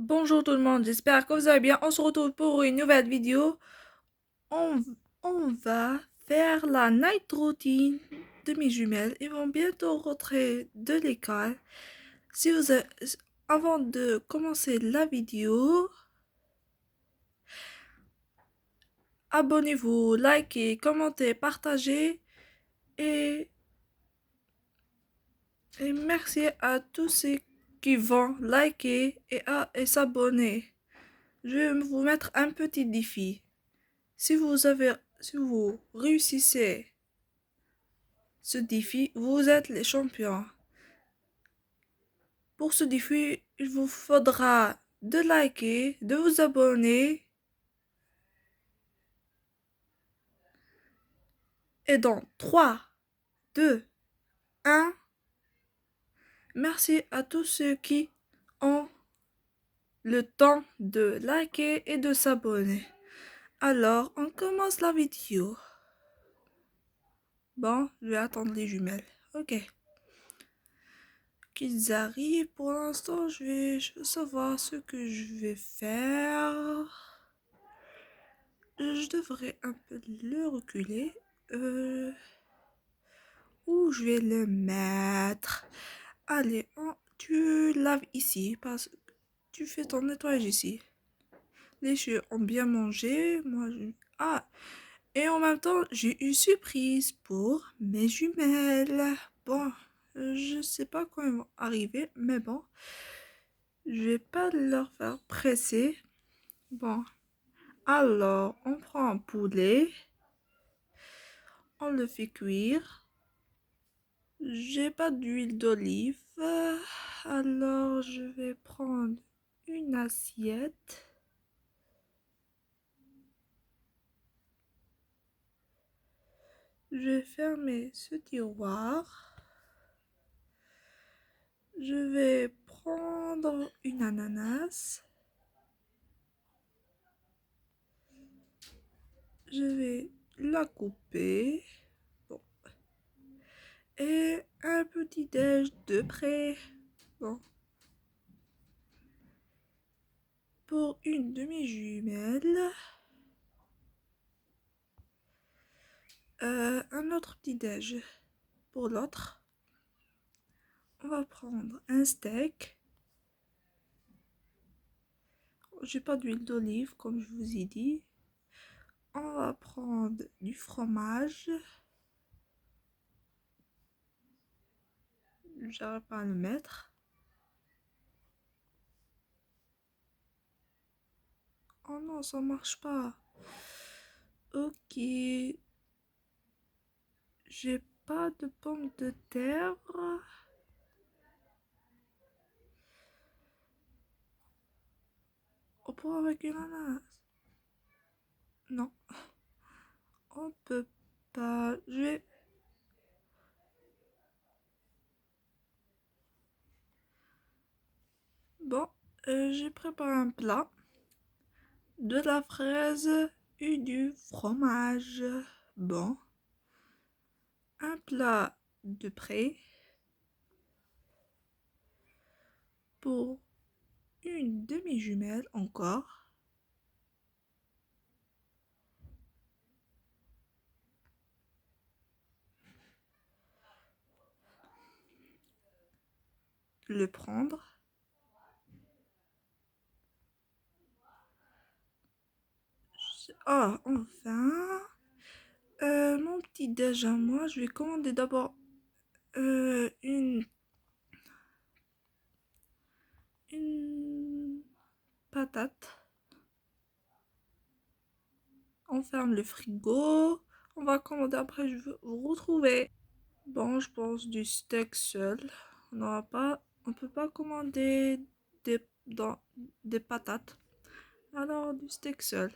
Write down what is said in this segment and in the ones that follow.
Bonjour tout le monde, j'espère que vous allez bien. On se retrouve pour une nouvelle vidéo. On, on va faire la night routine de mes jumelles. Ils vont bientôt rentrer de l'école. Si vous a- Avant de commencer la vidéo, abonnez-vous, likez, commentez, partagez et, et merci à tous ceux qui vont liker et s'abonner. Je vais vous mettre un petit défi. Si vous réussissez ce défi, vous êtes les champions. Pour ce défi, il vous faudra de liker, de vous abonner. Et dans 3, 2, 1, merci à tous ceux qui ont le temps de liker et de s'abonner. Alors, on commence la vidéo. Bon, je vais attendre les jumelles. Ok. Qu'ils arrivent. Pour l'instant, je vais savoir ce que je vais faire. Je devrais un peu le reculer. Où je vais le mettre? Allez, tu laves ici parce que tu fais ton nettoyage ici. Les chiens ont bien mangé. Ah, et en même temps, j'ai une surprise pour mes jumelles. Bon, je sais pas quand ils vont arriver, mais bon. Je vais pas leur faire presser. Bon, alors on prend un poulet, on le fait cuire. J'ai pas d'huile d'olive, alors je vais prendre une assiette. Je vais fermer ce tiroir. Je vais prendre une ananas. Je vais la couper. Bon. Et un petit déj de près. Bon. Pour une demi-jumelle. Un autre petit déj pour l'autre. On va prendre un steak. J'ai pas d'huile d'olive comme je vous ai dit. On va prendre du fromage. J'arrive pas à le mettre. Oh non, ça marche pas. Ok. J'ai pas de pommes de terre. On prend avec une ananas. Non. On peut pas. Bon, j'ai préparé un plat. De la fraise et du fromage. Bon. Un plat de près. Pour une demi-jumelle encore. Le prendre. Ah, enfin. Mon petit déj à moi, je vais commander d'abord une patate. On ferme le frigo. On va commander après, je vais vous retrouver. Bon, je pense du steak seul. On peut pas commander des, des patates. Alors, du steak seul.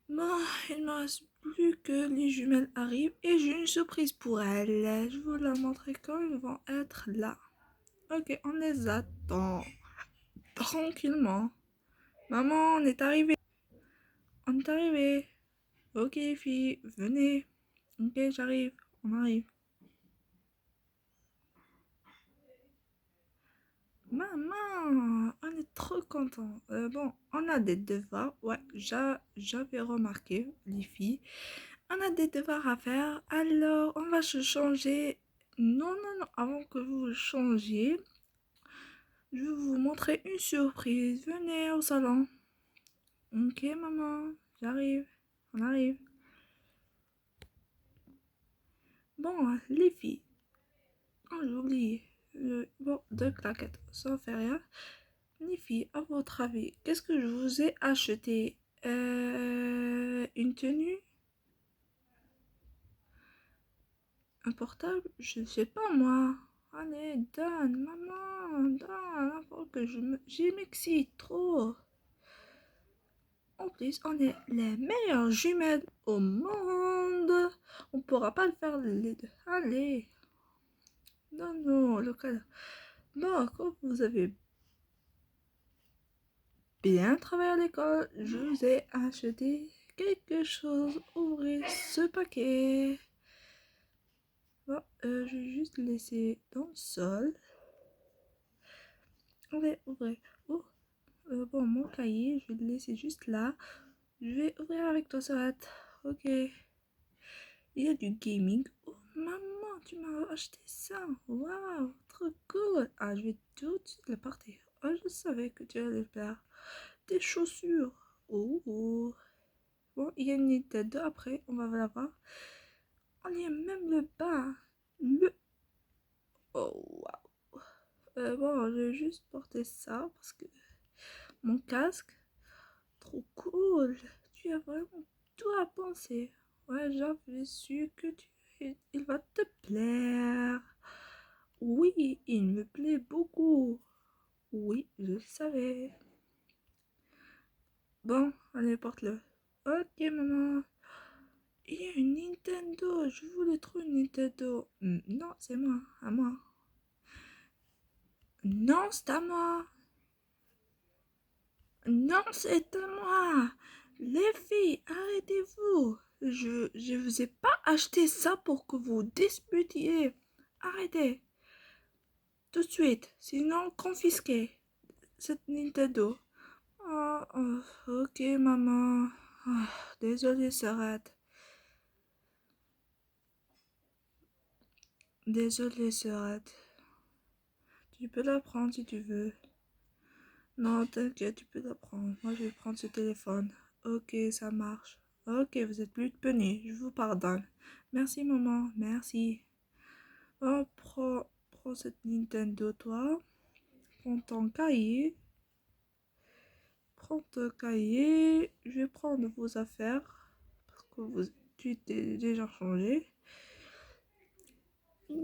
Bon, il ne me reste plus que les jumelles arrivent et j'ai une surprise pour elles. Je vous la montrerai quand ils vont être là. Ok, on les attend. Tranquillement. Maman, on est arrivé. On est arrivé. Ok, filles, venez. Ok, j'arrive. On arrive. Maman, on est content. Bon, on a des devoirs. Ouais, j'avais remarqué, les filles. On a des devoirs à faire. Alors, on va se changer. Non, non, non. Avant que vous vous changiez, je vais vous montrer une surprise. Venez au salon. Ok, maman. J'arrive. On arrive. Bon, les filles. Oh, j'ai oublié. Bon, deux claquettes. Ça fait rien. Les filles, à votre avis, qu'est-ce que je vous ai acheté? Une tenue? Un portable? Je sais pas moi. Allez, donne, maman, donne, faut que j'y m'excite trop. En plus, on est les meilleures jumelles au monde. On pourra pas le faire les deux. Allez. Non, non, le cas. Bon, quand vous avez bien travaillé à l'école, je vous ai acheté quelque chose. Ouvrez ce paquet. Bon, je vais juste le laisser dans le sol. Ouvrez, ouvrez. Oh, bon, mon cahier, je vais le laisser juste là. Je vais ouvrir avec toi, Sarat. Ok. Il y a du gaming. Oh, maman, tu m'as acheté ça. Waouh, trop cool. Ah, je vais tout de suite le partir. Oh, je savais que tu allais le faire. Des chaussures. Oh, oh. Bon, il y a une Nintendo après, on va la voir. On y a même le bas. Le... Oh, waouh. Bon, je vais juste porter ça parce que mon casque, trop cool. Tu as vraiment tout à penser. Ouais, j'avais su que il va te plaire. Oui, il me plaît beaucoup. Oui, je le savais. Bon, allez, porte-le. Ok, maman. Il y a une Nintendo. Je voulais trop une Nintendo. Non, c'est moi. À moi. Non, c'est à moi. Non, c'est à moi. Les filles, arrêtez-vous. Je vous ai pas acheté ça pour que vous disputiez. Arrêtez. Tout de suite. Sinon, confisquez cette Nintendo. Oh, oh, ok, maman. Oh, désolée, Sarah. Désolée, Sarah. Tu peux la prendre si tu veux. Non, t'inquiète, tu peux la prendre. Moi, je vais prendre ce téléphone. Ok, ça marche. Ok, vous êtes plus puni. Je vous pardonne. Merci, maman. Merci. Oh, prends cette Nintendo, toi. Prends ton cahier. Prends ton cahier. Je vais prendre vos affaires. Parce que tu t'es déjà changé.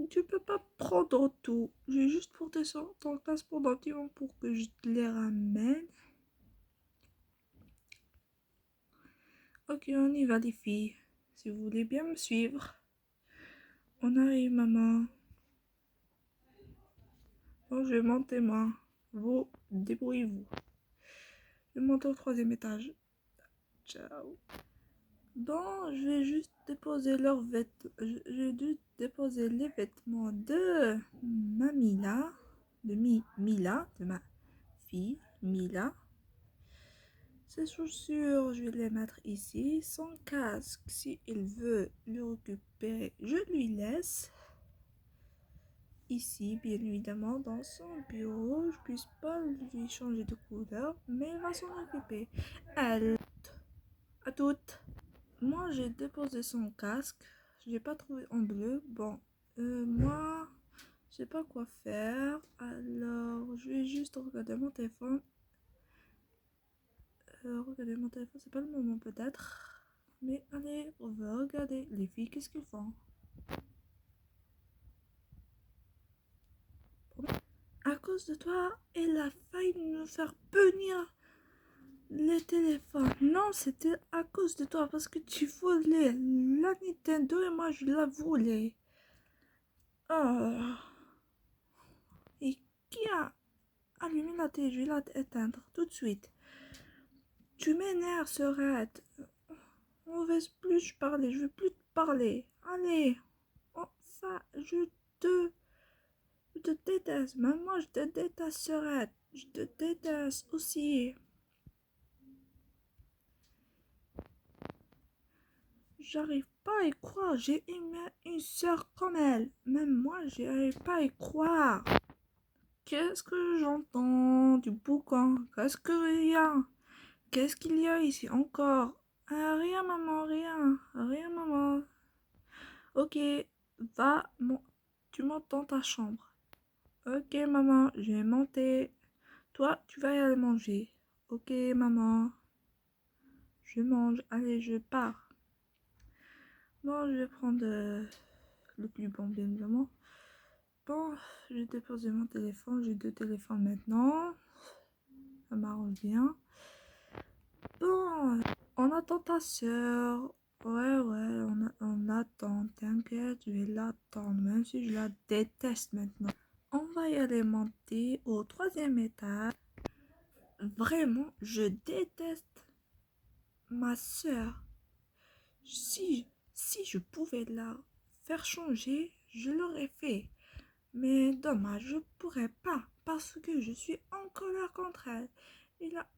Tu peux pas prendre tout. Je vais juste porter ça ton casque pendant un petit moment pour que je te les ramène. Ok, on y va les filles. Si vous voulez bien me suivre. On arrive, maman. Bon, je vais monter, moi. Vous, débrouillez-vous. Je vais monter au troisième étage. Ciao. Bon, je vais juste déposer leurs vêtements. Je vais juste déposer les vêtements de Mila. Mila, de ma fille, Mila. Ses chaussures, je vais les mettre ici. Son casque, si il veut le récupérer, je lui laisse. Ici, bien évidemment, dans son bureau. Je puisse pas lui changer de couleur, mais il va s'en occuper. Elle, à toutes. Moi, j'ai déposé son casque. Je l'ai pas trouvé en bleu. Bon, moi, je sais pas quoi faire. Alors, je vais juste regarder mon téléphone. Regarder mon téléphone, c'est pas le moment peut-être. Mais allez, on va regarder. Les filles, qu'est-ce qu'ils font? À cause de toi, elle a failli nous faire punir le téléphone. Non, c'était à cause de toi parce que tu volais la Nintendo et moi je la voulais. Oh. Et qui a allumé la télé? Je vais l'éteindre tout de suite. Tu m'énerves, Serette. On va plus parler. Je veux plus te parler. Allez. Enfin, je te déteste. Même moi, je te déteste, Serette. Je te déteste aussi. J'arrive pas à y croire. J'ai une sœur comme elle. Même moi, j'arrive pas à y croire. Qu'est-ce que j'entends du boucan? Qu'est-ce qu'il y a? Qu'est-ce qu'il y a ici encore? Ah, rien, maman, rien. Rien, maman. Ok, va, tu montes dans ta chambre. Ok, maman, je vais monter. Toi, tu vas y aller manger. Ok, maman. Je mange. Allez, je pars. Bon, je vais prendre le plus bon, bien évidemment. Bon, je vais déposer mon téléphone. J'ai deux téléphones maintenant. Ça m'arrange bien. Bon, on attend ta soeur. Ouais, on attend. T'inquiète, je vais l'attendre, même si je la déteste maintenant. On va y aller monter au troisième étage. Vraiment, je déteste ma soeur. Si je pouvais la faire changer, je l'aurais fait. Mais dommage, je pourrais pas parce que je suis en colère contre elle. Et là,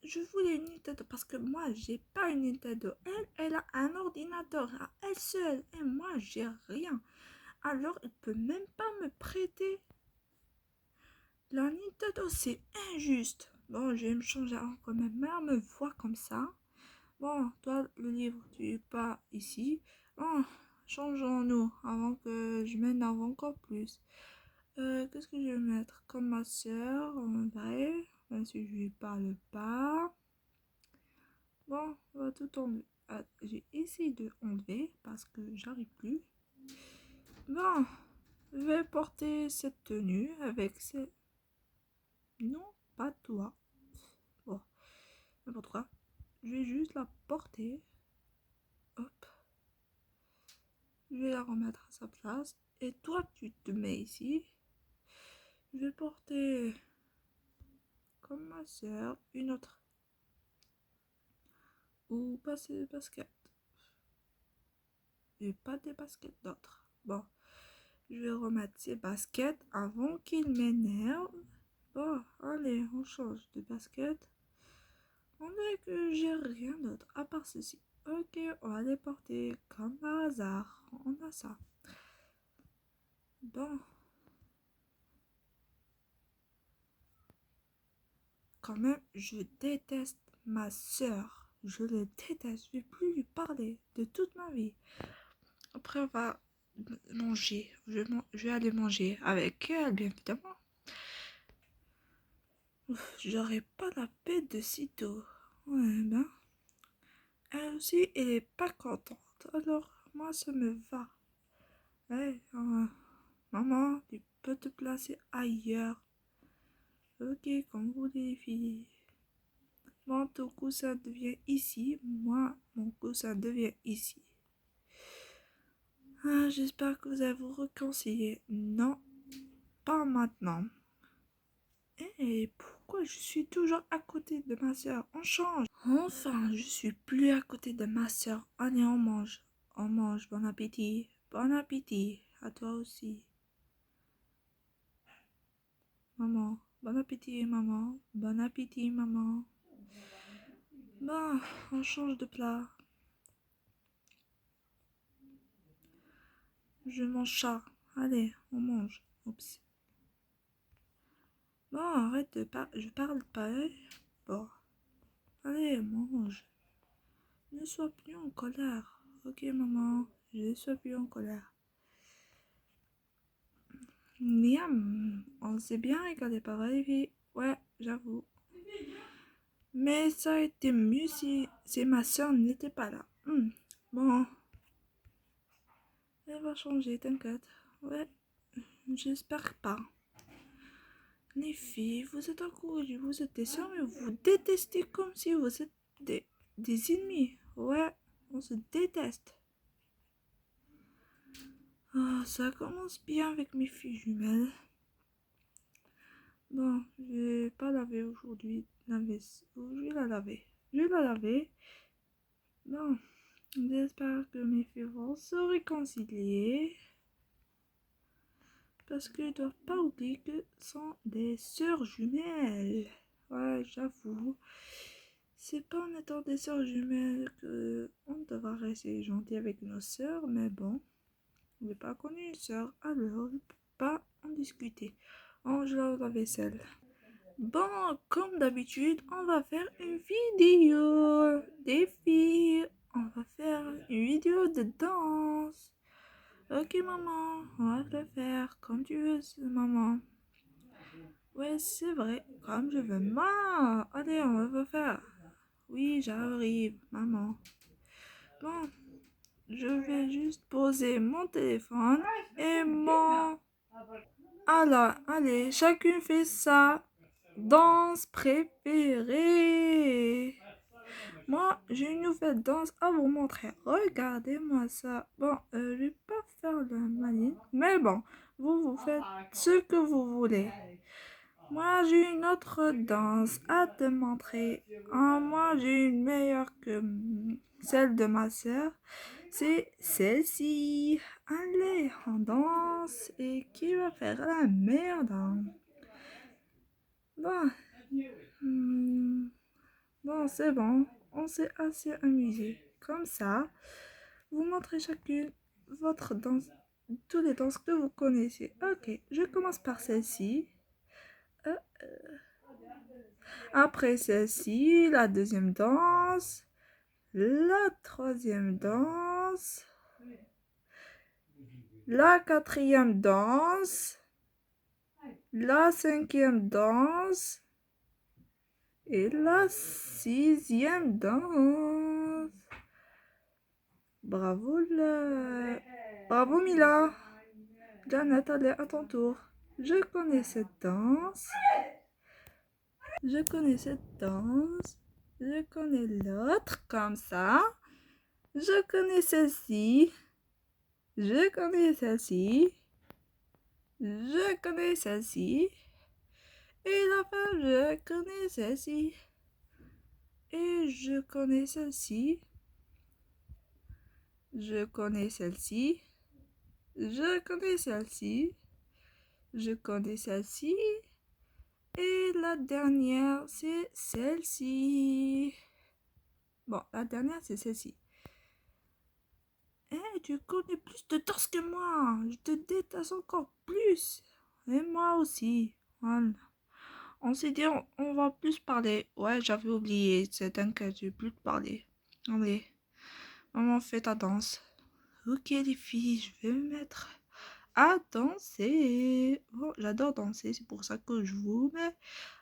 je voulais une Nintendo parce que moi, j'ai pas une Nintendo. Elle a un ordinateur à elle seule et moi, j'ai rien. Alors, elle peut même pas me prêter la Nintendo. C'est injuste. Bon, je vais me changer avant que ma mère me voit comme ça. Bon, toi, le livre, tu es pas ici. Bon, changeons-nous avant que je m'énerve encore plus. Qu'est-ce que je vais mettre comme ma soeur en vrai, même si je lui parle pas. Bon, on va tout enlever. Ah, j'ai essayé de enlever parce que j'arrive plus. Bon, je vais porter cette tenue avec ces... Non, pas toi. Bon, n'importe quoi. Je vais juste la porter. Hop. Je vais la remettre à sa place. Et toi, tu te mets ici. Je vais porter, comme ma soeur, une autre. Ou passer des baskets. Et pas des baskets d'autres. Bon, je vais remettre ces baskets avant qu'il m'énerve. Bon, allez, on change de basket. On dirait que j'ai rien d'autre à part ceci. Ok, on va les porter comme par hasard. On a ça. Bon. Quand même, je déteste ma soeur. Je le déteste. Je ne vais plus lui parler de toute ma vie. Après, on va manger. Je vais aller manger avec elle, bien évidemment. J'aurais pas la paix de sitôt. Ouais, ben. Elle aussi, elle est pas contente. Alors, moi, ça me va. Ouais, maman, tu peux te placer ailleurs. Ok, comme vous les filles. Bon, ton coussin devient ici. Moi, mon coussin devient ici. Ah, j'espère que vous allez vous réconcilier. Non, pas maintenant. Et pourquoi je suis toujours à côté de ma soeur? On change. Enfin, je suis plus à côté de ma soeur. Allez, on mange. On mange. Bon appétit. Bon appétit. À toi aussi. Maman. Bon appétit, maman. Bon appétit, maman. Bon, on change de plat. Je mange ça. Allez, on mange. Oups. Bon, arrête de parler. Je parle pas. Bon. Allez, mange. Ne sois plus en colère. Ok, maman. Je ne sois plus en colère. Miam. On s'est bien régalé pareil, vie. Ouais, j'avoue. Mais ça aurait été mieux si ma soeur n'était pas là. Bon. Elle va changer, t'inquiète. Ouais. J'espère pas. Les filles, vous êtes encouragées, vous êtes des sœurs, mais vous détestez comme si vous êtes des ennemis. Ouais, on se déteste. Ah, ça commence bien avec mes filles jumelles. Bon, je vais pas laver aujourd'hui. Je vais la laver. Je vais la laver. Bon, j'espère que mes filles vont se réconcilier. parce qu'ils ne doivent pas oublier que ce sont des sœurs jumelles. Ouais, j'avoue. C'est pas en étant des sœurs jumelles que on devra rester gentil avec nos sœurs, mais bon, on n'est pas connu une sœur, alors on ne peut pas en discuter. Je lave la vaisselle. Bon, comme d'habitude, on va faire une vidéo des filles. On va faire une vidéo de danse. Ok, maman, on va le faire comme tu veux, maman. Ouais, c'est vrai, comme je veux. Maman, allez, on va le faire. Oui, j'arrive, maman. Bon, je vais juste poser mon téléphone et mon... Alors, allez, chacune fait sa danse préférée. Moi, j'ai une nouvelle danse à vous montrer. Regardez-moi ça. Bon, je vais pas faire la maligne, mais bon, vous faites ce que vous voulez. Moi, j'ai une autre danse à te montrer. Moi, j'ai une meilleure que celle de ma sœur. C'est celle-ci. Allez, on danse. Et qui va faire la meilleure danse? Bon, bon, c'est bon. On s'est assez amusé. Comme ça, vous montrez chacune votre danse, toutes les danses que vous connaissez. Ok, je commence par celle-ci. Euh, Après celle-ci, la deuxième danse, la troisième danse, la quatrième danse, la cinquième danse et la sixième danse. Bravo, Bravo Mila. Janet, allez, à ton tour. Je connais cette danse. Je connais cette danse. Je connais l'autre, comme ça. Je connais celle-ci. Je connais celle-ci. Je connais celle-ci. Et la fin, je connais celle-ci. Et je connais celle-ci. Je connais celle-ci. Je connais celle-ci. Je connais celle-ci. Et la dernière, c'est celle-ci. Bon, la dernière, c'est celle-ci. Tu connais plus de danse que moi. Je te déteste encore plus. Et moi aussi. Voilà. On s'est dit, on va plus parler. Ouais, j'avais oublié. C'est t'inquiète, je vais plus te parler. Allez, maman, fais ta danse. Ok, les filles, je vais me mettre à danser. Oh, j'adore danser, c'est pour ça que je vous mets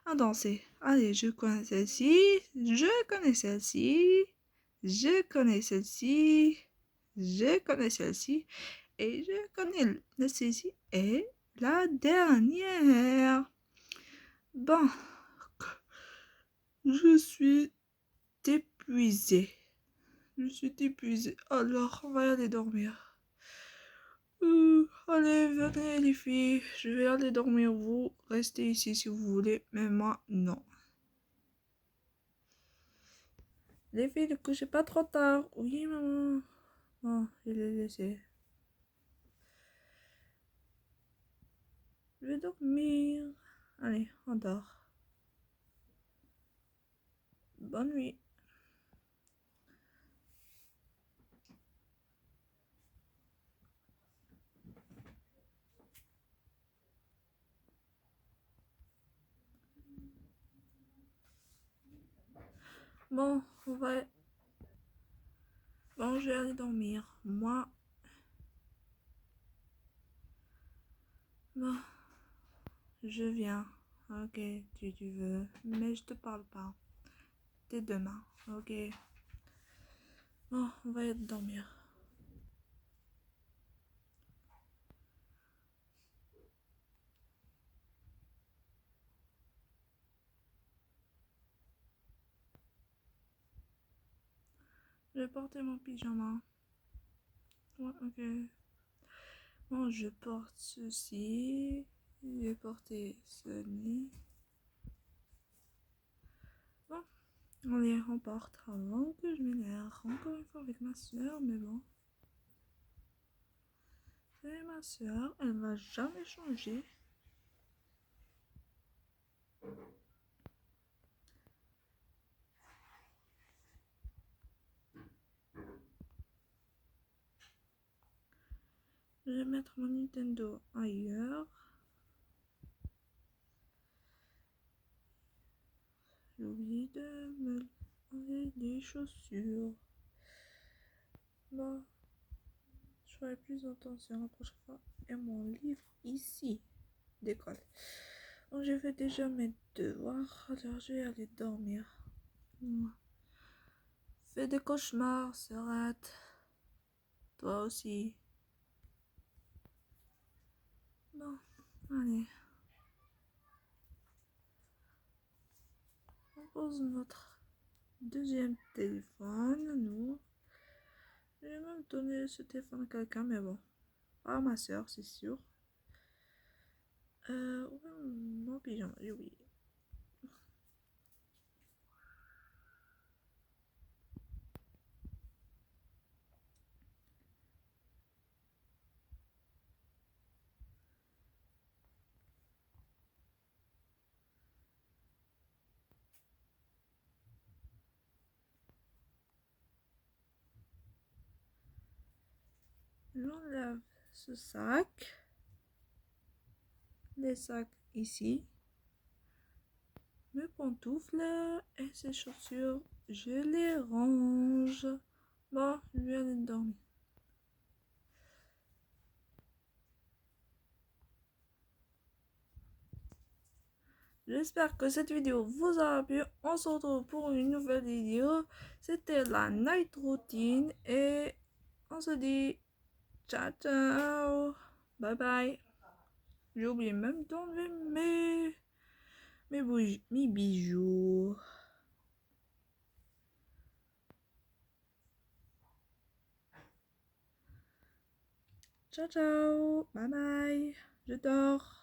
à danser. Allez, je connais celle-ci. Je connais celle-ci. Je connais celle-ci. Je connais celle-ci. Et je connais celle-ci. Et la dernière. Bon, je suis épuisée. Je suis épuisée. Alors, on va aller dormir. Allez, venez les filles. Je vais aller dormir. Vous restez ici si vous voulez. Mais moi, non. Les filles, ne couchez pas trop tard. Oui, maman. Bon, je l'ai laissé. Je vais dormir. Allez, on dort. Bonne nuit. Bon, Bon, je vais aller dormir. Moi... Bon, je viens. Ok, si tu veux. Mais je te parle pas. Dès demain. Ok. Bon, on va aller dormir. Je vais porter mon pyjama. Ouais, ok. Bon, je porte ceci. Je vais porter celui. Bon, allez, on porte avant que je m'énerve encore une fois avec ma soeur, mais bon. Et ma soeur, elle va jamais changer. Je vais mettre mon Nintendo ailleurs. J'ai oublié de me enlever les chaussures. Bon, je ferai plus attention la prochaine fois. Et mon livre ici d'école. Donc j'ai fait déjà mes devoirs. Alors je vais aller dormir. Fais des cauchemars, Serette. Toi aussi. Bon, allez. On pose notre deuxième téléphone, nous. Je vais même donner ce téléphone à quelqu'un, mais bon. Pas à ma soeur, c'est sûr. Ouais, mon pyjama, j'ai oublié. J'enlève ce sac. Les sacs ici. Mes pantoufles et ces chaussures, je les range. Bon, je vais aller dormir. J'espère que cette vidéo vous aura plu. On se retrouve pour une nouvelle vidéo. C'était la night routine et on se dit ciao ciao. Bye bye. J'ai oublié même d'enlever mes bijoux. Ciao ciao. Bye bye. Je dors.